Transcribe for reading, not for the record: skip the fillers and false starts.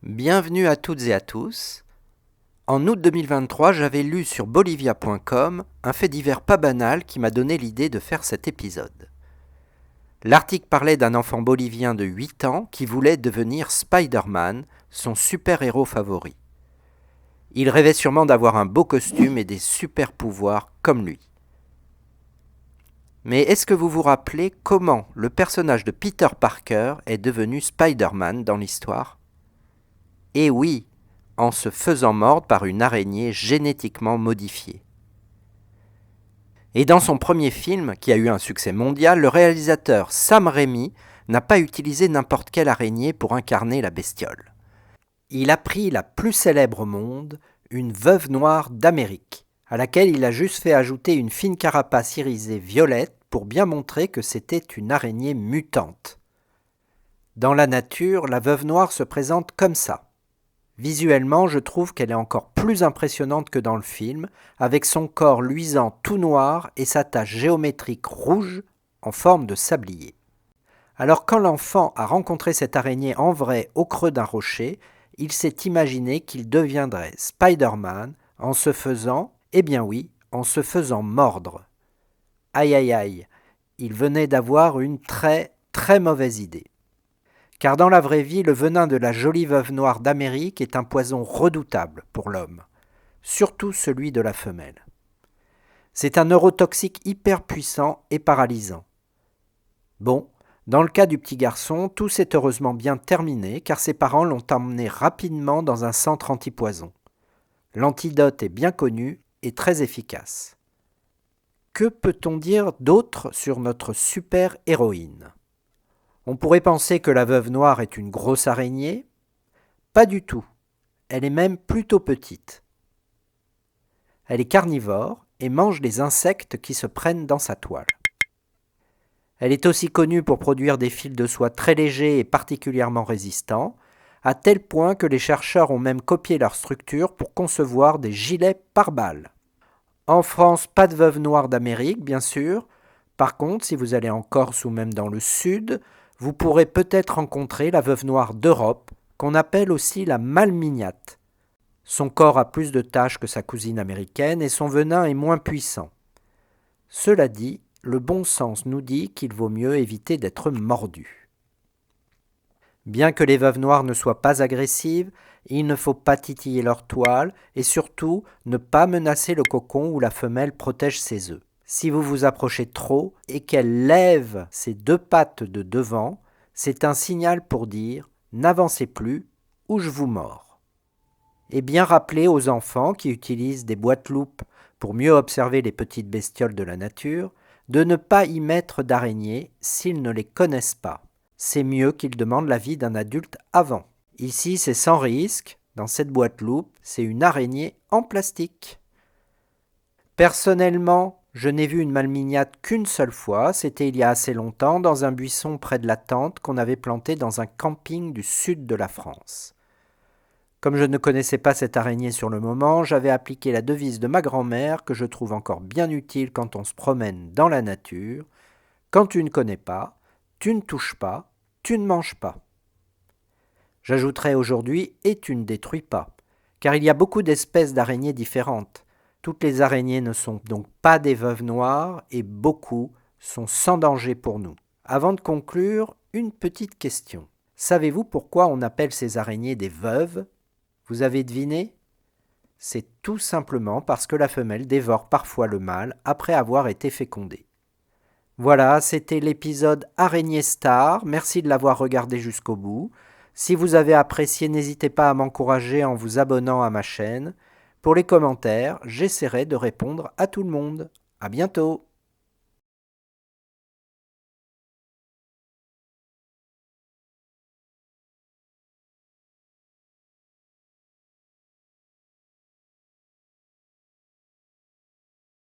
Bienvenue à toutes et à tous. En août 2023, j'avais lu sur bolivia.com un fait divers pas banal qui m'a donné l'idée de faire cet épisode. L'article parlait d'un enfant bolivien de 8 ans qui voulait devenir Spider-Man, son super-héros favori. Il rêvait sûrement d'avoir un beau costume et des super-pouvoirs comme lui. Mais est-ce que vous vous rappelez comment le personnage de Peter Parker est devenu Spider-Man dans l'histoire ? Eh oui, en se faisant mordre par une araignée génétiquement modifiée. Et dans son premier film, qui a eu un succès mondial, le réalisateur Sam Raimi n'a pas utilisé n'importe quelle araignée pour incarner la bestiole. Il a pris la plus célèbre au monde, une veuve noire d'Amérique, à laquelle il a juste fait ajouter une fine carapace irisée violette pour bien montrer que c'était une araignée mutante. Dans la nature, la veuve noire se présente comme ça. Visuellement, je trouve qu'elle est encore plus impressionnante que dans le film, avec son corps luisant tout noir et sa tache géométrique rouge en forme de sablier. Alors quand l'enfant a rencontré cette araignée en vrai au creux d'un rocher, il s'est imaginé qu'il deviendrait Spider-Man en se faisant, eh bien oui, en se faisant mordre. Aïe aïe aïe, il venait d'avoir une très très mauvaise idée. Car dans la vraie vie, le venin de la jolie veuve noire d'Amérique est un poison redoutable pour l'homme, surtout celui de la femelle. C'est un neurotoxique hyper puissant et paralysant. Bon, dans le cas du petit garçon, tout s'est heureusement bien terminé car ses parents l'ont emmené rapidement dans un centre antipoison. L'antidote est bien connu et très efficace. Que peut-on dire d'autre sur notre super-héroïne ? On pourrait penser que la veuve noire est une grosse araignée. Pas du tout. Elle est même plutôt petite. Elle est carnivore et mange les insectes qui se prennent dans sa toile. Elle est aussi connue pour produire des fils de soie très légers et particulièrement résistants, à tel point que les chercheurs ont même copié leur structure pour concevoir des gilets pare-balles. En France, pas de veuve noire d'Amérique, bien sûr. Par contre, si vous allez en Corse ou même dans le sud, vous pourrez peut-être rencontrer la veuve noire d'Europe, qu'on appelle aussi la malmignate. Son corps a plus de taches que sa cousine américaine et son venin est moins puissant. Cela dit, le bon sens nous dit qu'il vaut mieux éviter d'être mordu. Bien que les veuves noires ne soient pas agressives, il ne faut pas titiller leur toile et surtout ne pas menacer le cocon où la femelle protège ses œufs. Si vous vous approchez trop et qu'elle lève ses deux pattes de devant, c'est un signal pour dire « n'avancez plus ou je vous mords ». Et bien rappeler aux enfants qui utilisent des boîtes loupes pour mieux observer les petites bestioles de la nature, de ne pas y mettre d'araignées s'ils ne les connaissent pas. C'est mieux qu'ils demandent l'avis d'un adulte avant. Ici, c'est sans risque. Dans cette boîte loupe, c'est une araignée en plastique. Personnellement, je n'ai vu une malmignate qu'une seule fois, c'était il y a assez longtemps, dans un buisson près de la tente qu'on avait planté dans un camping du sud de la France. Comme je ne connaissais pas cette araignée sur le moment, j'avais appliqué la devise de ma grand-mère que je trouve encore bien utile quand on se promène dans la nature. Quand tu ne connais pas, tu ne touches pas, tu ne manges pas. J'ajouterai aujourd'hui « et tu ne détruis pas », car il y a beaucoup d'espèces d'araignées différentes. Toutes les araignées ne sont donc pas des veuves noires et beaucoup sont sans danger pour nous. Avant de conclure, une petite question. Savez-vous pourquoi on appelle ces araignées des veuves ? Vous avez deviné ? C'est tout simplement parce que la femelle dévore parfois le mâle après avoir été fécondée. Voilà, c'était l'épisode Araignée Star. Merci de l'avoir regardé jusqu'au bout. Si vous avez apprécié, n'hésitez pas à m'encourager en vous abonnant à ma chaîne. Pour les commentaires, j'essaierai de répondre à tout le monde. À bientôt!